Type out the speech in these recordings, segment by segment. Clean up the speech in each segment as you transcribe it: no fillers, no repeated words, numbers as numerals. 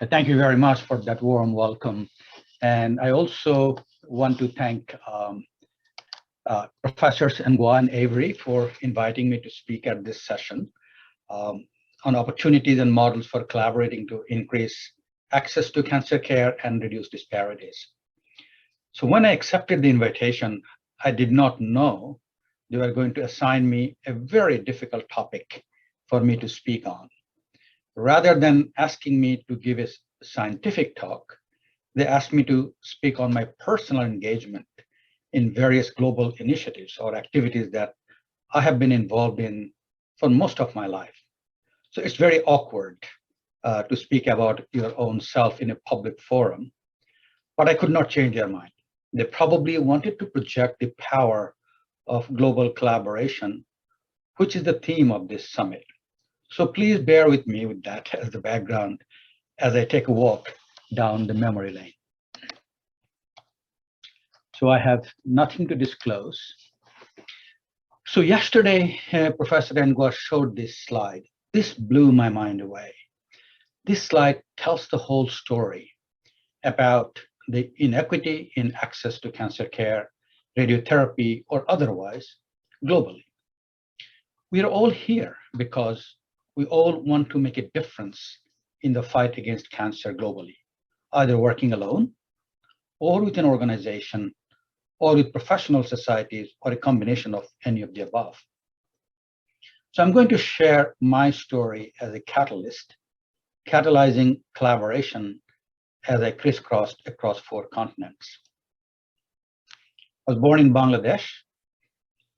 Thank you very much for that warm welcome. And I also want to thank Professors Nguyen and Avery for inviting me to speak at this session on opportunities and models for collaborating to increase access to cancer care and reduce disparities. So when I accepted the invitation, I did not know they were going to assign me a very difficult topic for me to speak on. Rather than asking me to give a scientific talk, they asked me to speak on my personal engagement in various global initiatives or activities that I have been involved in for most of my life. So it's very awkward to speak about your own self in a public forum, but I could not change their mind. They probably wanted to project the power of global collaboration, which is the theme of this summit. So please bear with me with that as the background as I take a walk down the memory lane. So I have nothing to disclose. So yesterday, Professor Nguyen showed this slide. This blew my mind away. This slide tells the whole story about the inequity in access to cancer care, radiotherapy, or otherwise globally. We are all here because we all want to make a difference in the fight against cancer globally, either working alone or with an organization or with professional societies or a combination of any of the above. So I'm going to share my story as a catalyst, catalyzing collaboration as I crisscrossed across 4 continents. I was born in Bangladesh.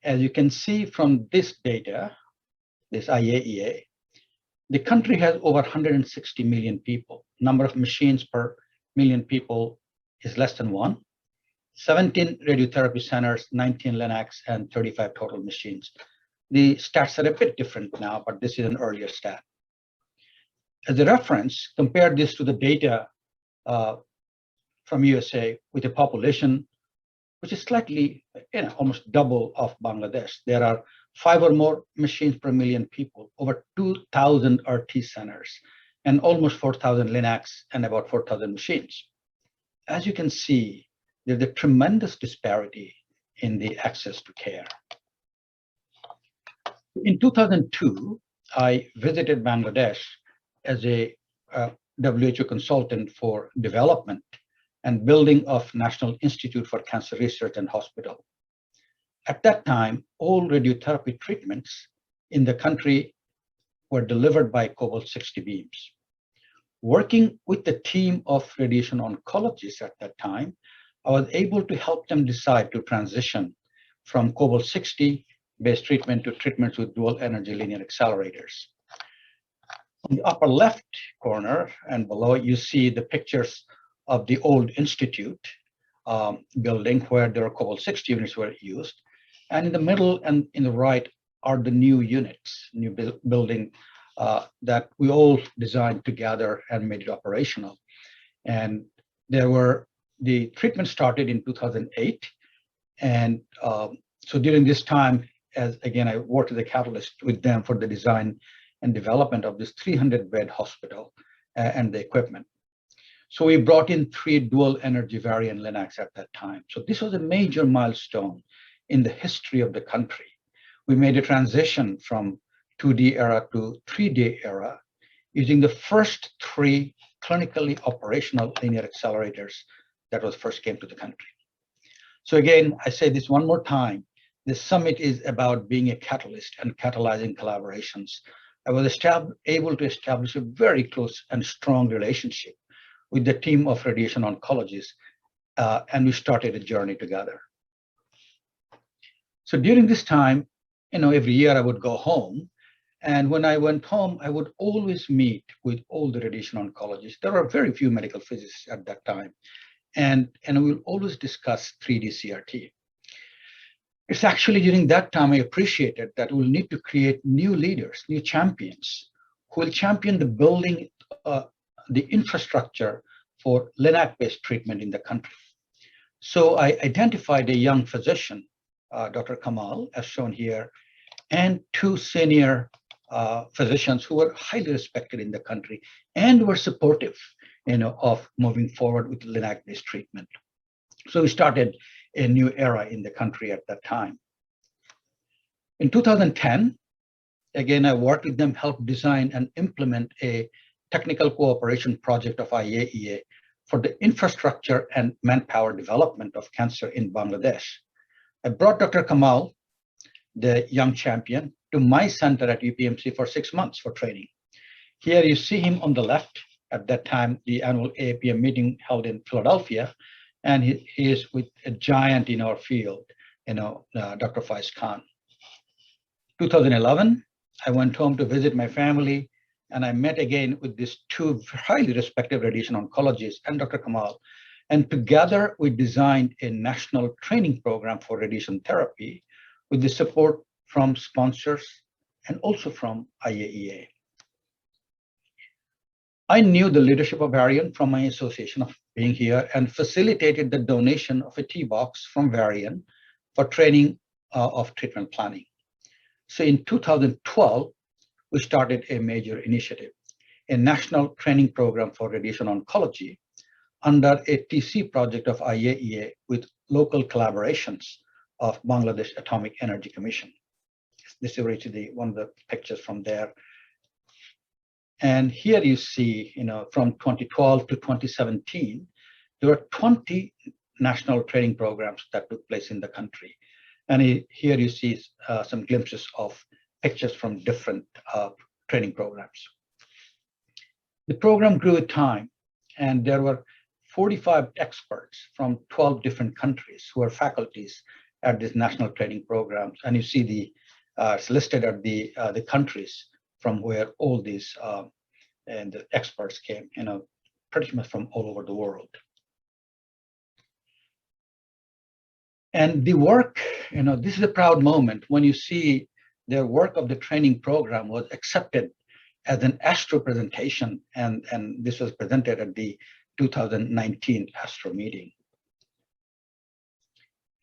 As you can see from this data, this IAEA, the country has over 160 million people. Number of machines per million people is less than 1. 17 radiotherapy centers, 19 LINACs, and 35 total machines. The stats are a bit different now, but this is an earlier stat. As a reference, compare this to the data from USA with a population which is slightly, almost double of Bangladesh. There are 5 or more machines per million people, over 2,000 RT centers, and almost 4,000 LINACs and about 4,000 machines. As you can see, there's a tremendous disparity in the access to care. In 2002, I visited Bangladesh as a WHO consultant for development and building of National Institute for Cancer Research and Hospital. At that time, all radiotherapy treatments in the country were delivered by cobalt-60 beams. Working with the team of radiation oncologists at that time, I was able to help them decide to transition from cobalt-60 based treatment to treatments with dual energy linear accelerators. On the upper left corner and below, you see the pictures of the old institute building where the cobalt-60 units were used. And in the middle and in the right are the new units, new building that we all designed together and made it operational. And the treatment started in 2008. And so during this time, as again, I worked as a catalyst with them for the design and development of this 300-bed hospital and the equipment. So we brought in 3 dual energy variant LINACs at that time. So this was a major milestone in the history of the country. We made a transition from 2D era to 3D era using the first 3 clinically operational linear accelerators that was first came to the country. So again, I say this one more time, this summit is about being a catalyst and catalyzing collaborations. I was able to establish a very close and strong relationship with the team of radiation oncologists, and we started a journey together. So during this time, every year I would go home, and when I went home, I would always meet with all the radiation oncologists. There are very few medical physicists at that time, and we'll always discuss 3D CRT. It's actually during that time I appreciated that we'll need to create new leaders, new champions, who will champion the building the infrastructure for LINAC-based treatment in the country. So I identified a young physician, Dr. Kamal, as shown here, and 2 senior physicians who were highly respected in the country and were supportive of moving forward with LINAC-based treatment. So we started a new era in the country at that time. In 2010, again, I worked with them, helped design and implement a technical cooperation project of IAEA for the infrastructure and manpower development of cancer in Bangladesh. I brought Dr. Kamal, the young champion, to my center at UPMC for 6 months for training. Here you see him on the left. At that time, the annual AAPM meeting held in Philadelphia, and he is with a giant in our field, Dr. Faiz Khan. 2011, I went home to visit my family, and I met again with these two highly respected radiation oncologists and Dr. Kamal. And together we designed a national training program for radiation therapy with the support from sponsors and also from IAEA. I knew the leadership of Varian from my association of being here and facilitated the donation of a T-box from Varian for training of treatment planning. So in 2012, we started a major initiative, a national training program for radiation oncology under a TC project of IAEA with local collaborations of Bangladesh Atomic Energy Commission. This is actually one of the pictures from there. And here you see, from 2012 to 2017, there were 20 national training programs that took place in the country. And here you see some glimpses of pictures from different training programs. The program grew with time, and there were 45 experts from 12 different countries who are faculties at these national training programs. And you see it's listed at the countries from where all these and the experts came, pretty much from all over the world. And the work, this is a proud moment when you see their work of the training program was accepted as an ASTRO presentation, and this was presented at the 2019 ASTRO meeting.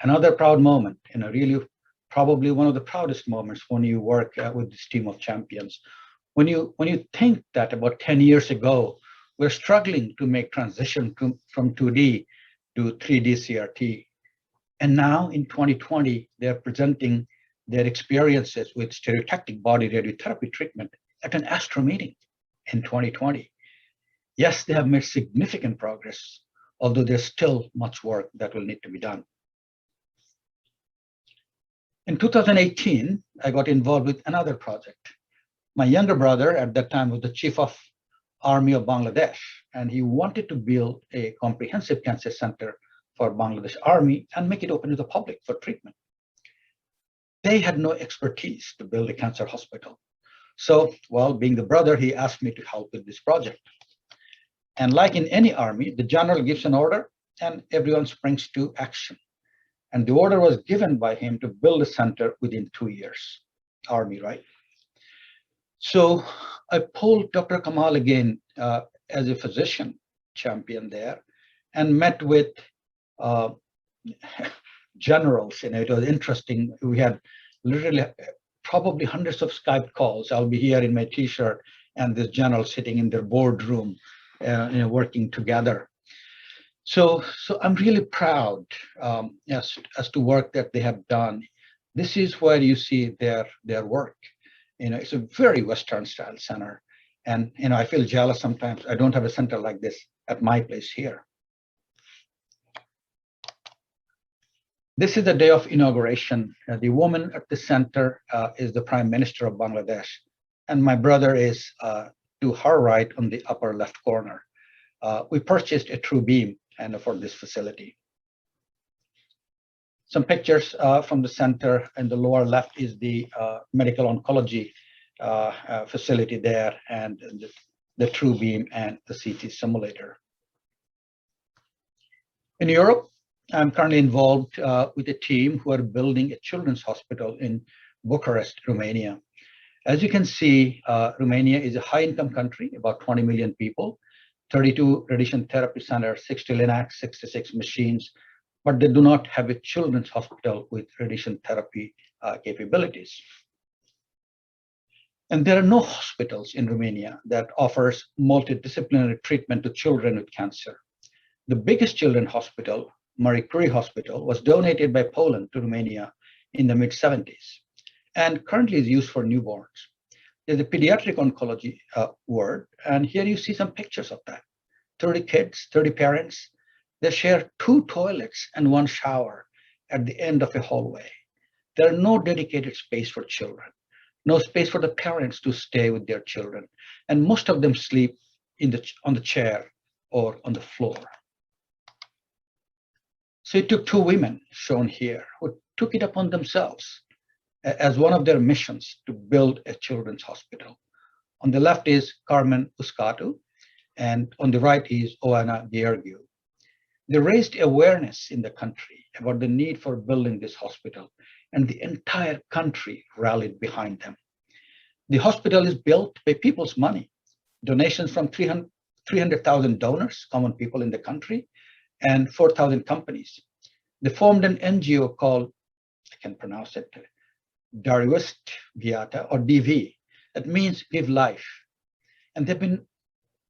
Another proud moment, really probably one of the proudest moments when you work with this team of champions. When you think that about 10 years ago, we're struggling to make transition from 2D to 3D CRT. And now in 2020, they're presenting their experiences with stereotactic body radiotherapy treatment at an ASTRO meeting in 2020. Yes, they have made significant progress, although there's still much work that will need to be done. In 2018, I got involved with another project. My younger brother at that time was the Chief of Army of Bangladesh, and he wanted to build a comprehensive cancer center for Bangladesh Army and make it open to the public for treatment. They had no expertise to build a cancer hospital. So, well, being the brother, he asked me to help with this project. And like in any army, the general gives an order and everyone springs to action. And the order was given by him to build a center within 2 years. Army, right? So I pulled Dr. Kamal again as a physician champion there and met with generals. It was interesting. We had literally probably hundreds of Skype calls. I'll be here in my T-shirt and this general sitting in their boardroom, working together. So I'm really proud as to work that they have done. This is where you see their work. It's a very Western style center. And, I feel jealous sometimes. I don't have a center like this at my place here. This is the day of inauguration. The woman at the center is the Prime Minister of Bangladesh. And my brother is to her right on the upper left corner. We purchased a true beam for this facility. Some pictures from the center, and the lower left is the medical oncology facility there, and the true beam and the CT simulator. In Europe, I'm currently involved with a team who are building a children's hospital in Bucharest, Romania. As you can see, Romania is a high-income country, about 20 million people, 32 radiation therapy centers, 60 LINACs, 66 machines, but they do not have a children's hospital with radiation therapy capabilities. And there are no hospitals in Romania that offers multidisciplinary treatment to children with cancer. The biggest children's hospital, Marie Curie Hospital, was donated by Poland to Romania in the mid-70s and currently is used for newborns. There's a pediatric oncology ward, and here you see some pictures of that. 30 kids, 30 parents. They share 2 toilets and 1 shower at the end of a hallway. There are no dedicated space for children, no space for the parents to stay with their children, and most of them sleep on the chair or on the floor. So it took 2 women shown here who took it upon themselves as one of their missions to build a children's hospital. On the left is Carmen Uscatu, and on the right is Oana Gheorghiu. They raised awareness in the country about the need for building this hospital, and the entire country rallied behind them. The hospital is built by people's money, donations from 300,000 donors, common people in the country, and 4,000 companies. They formed an NGO called, I can pronounce it, Darwist Viata, or DV. That means give life. And they've been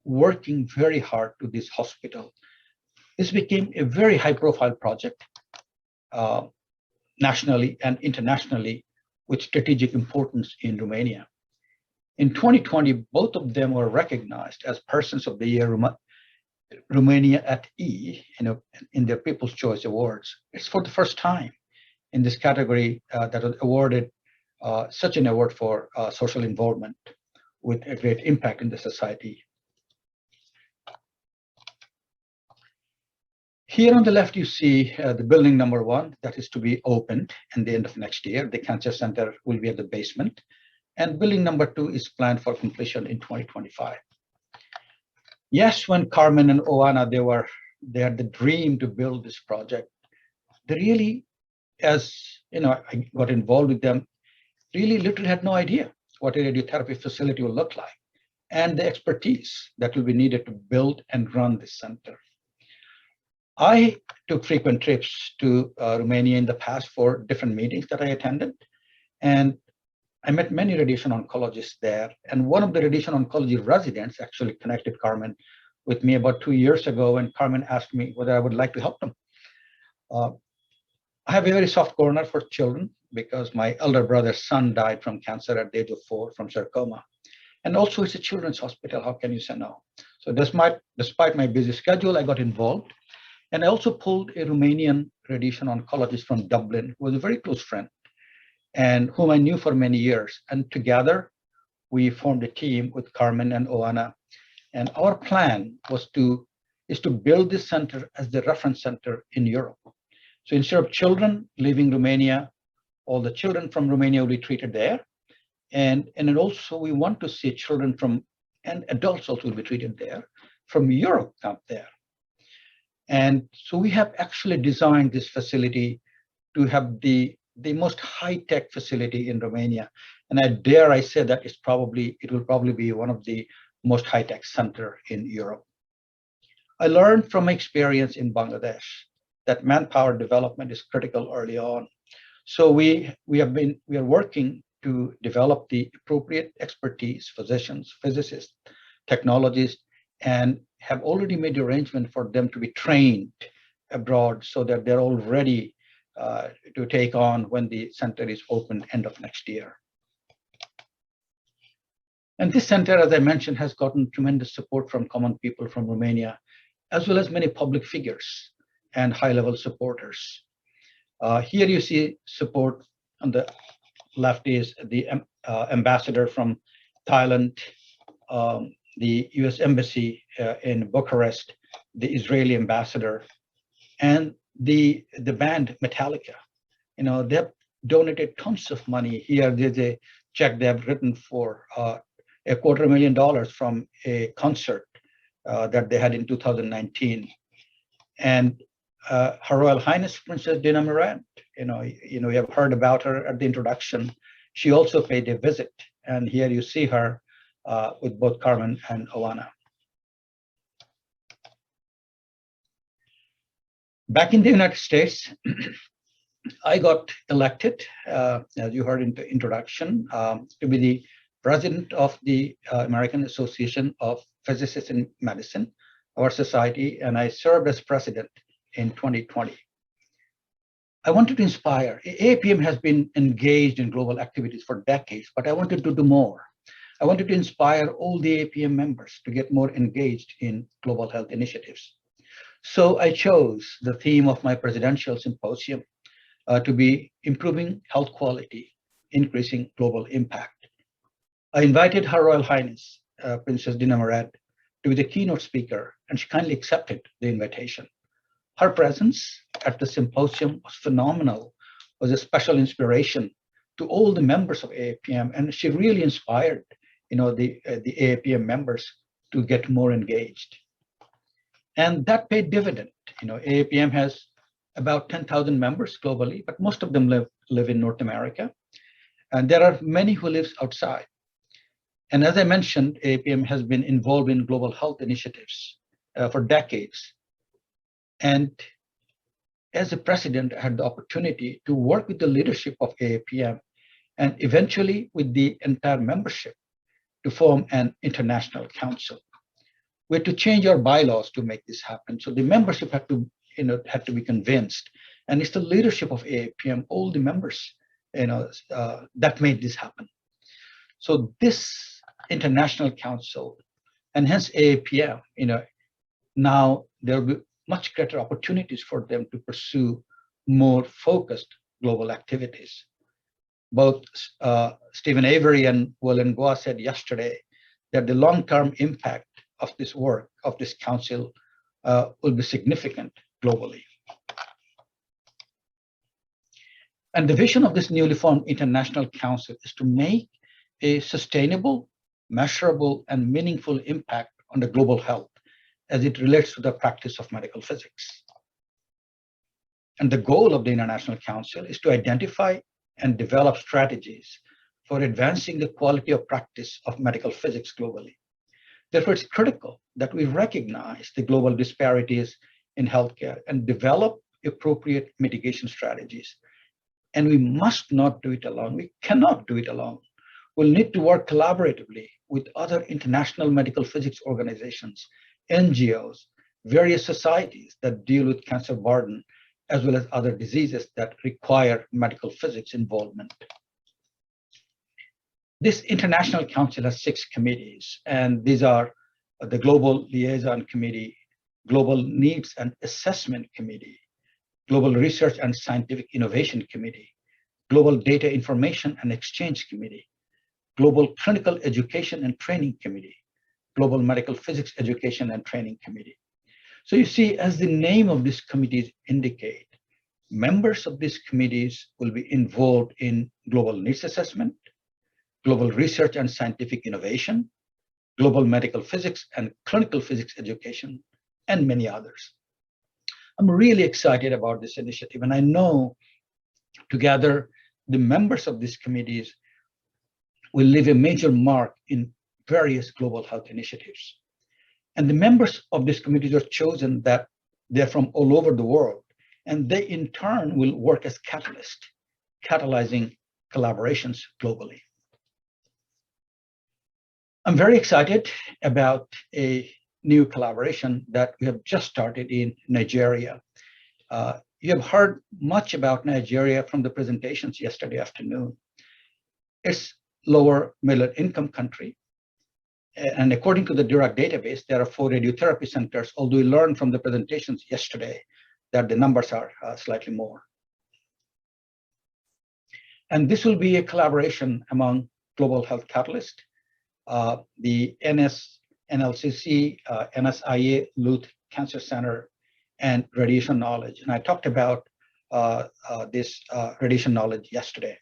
working very hard to this hospital. This became a very high-profile project, nationally and internationally, with strategic importance in Romania. In 2020, both of them were recognized as Persons of the Year Romania at E, in their People's Choice Awards. It's for the first time in this category that was awarded such an award for social involvement with a great impact in the society. Here on the left, you see the building number 1 that is to be opened in the end of next year. The cancer center will be at the basement. And building number 2 is planned for completion in 2025. Yes, when Carmen and Oana, they had the dream to build this project. They really, as I got involved with them, really literally had no idea what a radiotherapy facility will look like and the expertise that will be needed to build and run this center. I took frequent trips to Romania in the past for different meetings that I attended, and I met many radiation oncologists there. And one of the radiation oncology residents actually connected Carmen with me about 2 years ago, and Carmen asked me whether I would like to help them. I have a very soft corner for children because my elder brother's son died from cancer at the age of 4 from sarcoma. And also it's a children's hospital, how can you say no? So despite my busy schedule, I got involved. And I also pulled a Romanian radiation oncologist from Dublin, who was a very close friend and whom I knew for many years. And together, we formed a team with Carmen and Oana. And our plan is to build this center as the reference center in Europe. So instead of children leaving Romania, all the children from Romania will be treated there. And then also we want to see children and adults also will be treated there, from Europe come there. And so we have actually designed this facility to have the most high-tech facility in Romania. And I say that it will probably be one of the most high-tech center in Europe. I learned from my experience in Bangladesh that manpower development is critical early on. So we are working to develop the appropriate expertise, physicians, physicists, technologists, and have already made arrangement for them to be trained abroad so that they're all ready to take on when the center is open end of next year. And this center, as I mentioned, has gotten tremendous support from common people from Romania, as well as many public figures and high-level supporters. Here you see support on the left is the ambassador from Thailand, the US Embassy in Bucharest, the Israeli ambassador, and the band Metallica. They've donated tons of money. Here there's a check they have written for $250,000 from a concert that they had in 2019. And Her Royal Highness Princess Dina Morant, you have heard about her at the introduction. She also paid a visit, and here you see her with both Carmen and Oana. Back in the United States, I got elected, as you heard in the introduction, to be the president of the American Association of Physicists in Medicine, our society, and I served as president in 2020. I wanted to inspire. AAPM has been engaged in global activities for decades, but I wanted to do more. I wanted to inspire all the AAPM members to get more engaged in global health initiatives. So I chose the theme of my presidential symposium to be improving health quality, increasing global impact. I invited Her Royal Highness, Princess Dina Murad, to be the keynote speaker, and she kindly accepted the invitation. Her presence at the symposium was phenomenal, was a special inspiration to all the members of AAPM, and she really inspired, the AAPM members to get more engaged. And that paid dividend. AAPM has about 10,000 members globally, but most of them live in North America. And there are many who live outside. And as I mentioned, AAPM has been involved in global health initiatives for decades. And as a president, I had the opportunity to work with the leadership of AAPM and eventually with the entire membership to form an international council. We had to change our bylaws to make this happen. So the membership had to be convinced. And it's the leadership of AAPM, all the members, that made this happen. So this international council, and hence AAPM, now there will be much greater opportunities for them to pursue more focused global activities. Both Stephen Avery and Willem Goa said yesterday that the long-term impact of this work, of this council, will be significant globally. And the vision of this newly formed international council is to make a sustainable, measurable, and meaningful impact on the global health as it relates to the practice of medical physics. And the goal of the International Council is to identify and develop strategies for advancing the quality of practice of medical physics globally. Therefore, it's critical that we recognize the global disparities in healthcare and develop appropriate mitigation strategies. And we must not do it alone. We cannot do it alone. We'll need to work collaboratively with other international medical physics organizations, NGOs, various societies that deal with cancer burden, as well as other diseases that require medical physics involvement. This International Council has 6 committees, and these are the Global Liaison Committee, Global Needs and Assessment Committee, Global Research and Scientific Innovation Committee, Global Data Information and Exchange Committee, Global Clinical Education and Training Committee, Global Medical Physics Education and Training Committee. So you see, as the name of these committees indicate, members of these committees will be involved in global needs assessment, global research and scientific innovation, global medical physics and clinical physics education, and many others. I'm really excited about this initiative, and I know together the members of these committees will leave a major mark in various global health initiatives. And the members of these committees are chosen that they're from all over the world, and they in turn will work as catalysts, catalyzing collaborations globally. I'm very excited about a new collaboration that we have just started in Nigeria. You have heard much about Nigeria from the presentations yesterday afternoon. It's lower middle income country. And according to the DIRAC database, there are 4 radiotherapy centers, although we learned from the presentations yesterday that the numbers are slightly more. And this will be a collaboration among global health catalysts, the NLCC, NSIA, Luth Cancer Center, and Radiation Knowledge. And I talked about this radiation knowledge yesterday.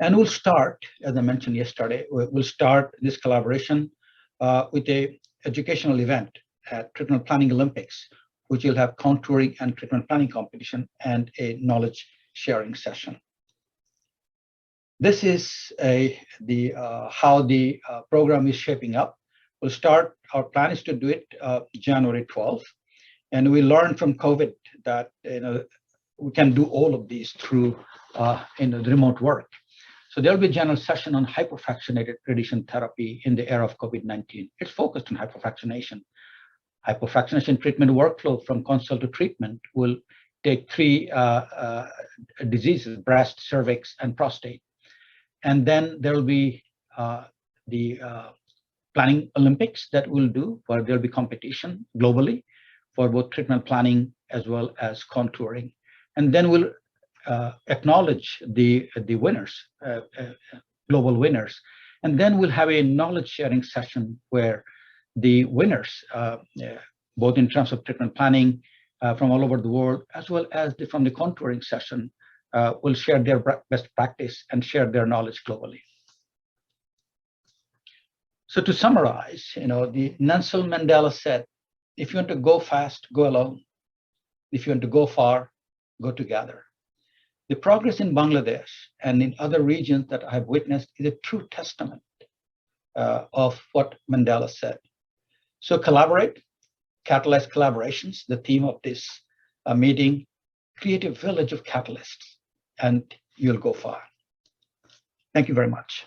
And we'll start, as I mentioned yesterday, we'll start this collaboration with an educational event at Treatment Planning Olympics, which will have contouring and treatment planning competition and a knowledge sharing session. This is how the program is shaping up. We'll start, our plan is to do it January 12th. And we learned from COVID that we can do all of these through remote work. So there'll be a general session on hypofractionated radiation therapy in the era of COVID-19. It's focused on hypofractionation. Hypofractionation treatment workflow from consult to treatment will take three diseases: breast, cervix, and prostate. And then there will be the planning Olympics that we'll do, where there'll be competition globally for both treatment planning as well as contouring. And then we'll acknowledge the winners, global winners. And then we'll have a knowledge sharing session where the winners, both in terms of treatment planning from all over the world, as well as from the contouring session, will share their best practice and share their knowledge globally. So to summarize, the Nelson Mandela said, if you want to go fast, go alone. If you want to go far, go together. The progress in Bangladesh and in other regions that I have witnessed is a true testament of what Mandela said. So collaborate, catalyze collaborations, the theme of this meeting, create a village of catalysts, and you'll go far. Thank you very much.